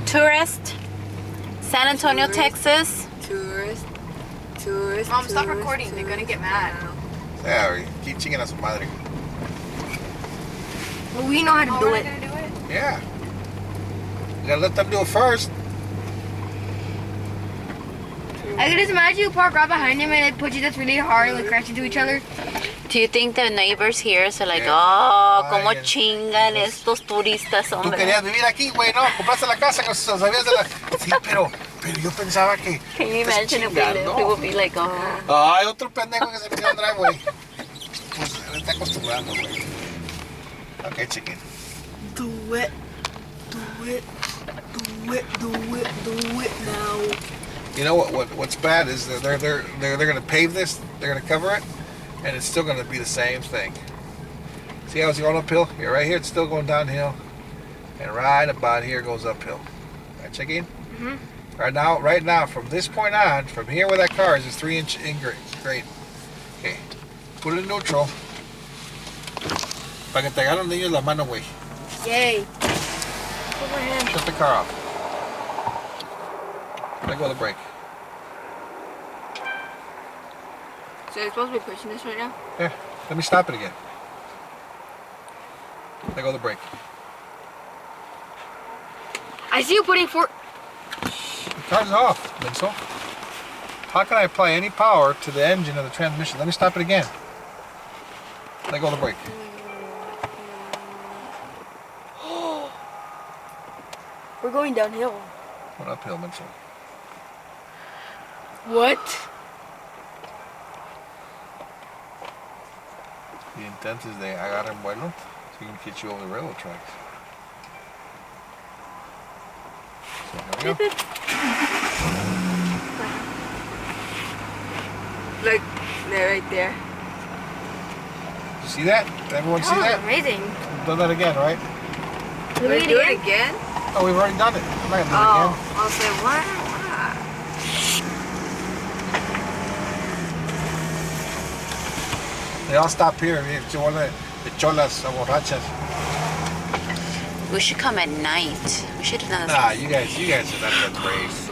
Tourist. San Antonio, Texas. Tourist. Mom, stop recording. They're gonna get mad. Yeah, keep chinging a su madre. Well, we know how to do We're it. gonna do it? Yeah. You gotta let them do it first. I can just imagine you park right behind him and it puts you just really hard and like crash into each other. Do you think the neighbors here are like, Yeah. oh, como Ay, chingan estos turistas, Tú hombre? querías vivir aquí, güey, no, compraste la casa, sabías de la... Sí, pero yo pensaba que... Can you estás imagine if we lived? chingando. We would be like, oh. Ay, otro pendejo que se metió al driveway. Pues se está acostumbrando, güey. Ok, chiquín. Do it. Do it. Do it. Do it. Do it now. You know what's bad is they're gonna pave this, they're gonna cover it, and it's still gonna be the same thing. See how it's going uphill? Yeah, right here it's still going downhill, and right about here it goes uphill. Right, chicken? Mhm. Right now, from this point on, from here where that car is 3-inch grade. Okay, put it in neutral. Para que te agarren los niños la mano, güey. Yay. Shut the car off. Let go of the brake. So you're supposed to be pushing this right now? Yeah, let me stop it again. Let go of the brake. I see you putting four. The car's off, Minso. How can I apply any power to the engine of the transmission? Let me stop it again. Let go of the brake. We're going downhill. Went uphill, Minso. What? The intent is they agarren vuelo so you can get you over the railroad tracks. So here we go. Look, they're right there. You see that? Did everyone see that? Amazing. We've done that again, right? Can we do it again? Oh, we've already done it. I'm not gonna do it again. I'll say what? They all stop here. The cholas o borrachas. We should come at night. We should have done this. Nah, you guys are not that brave.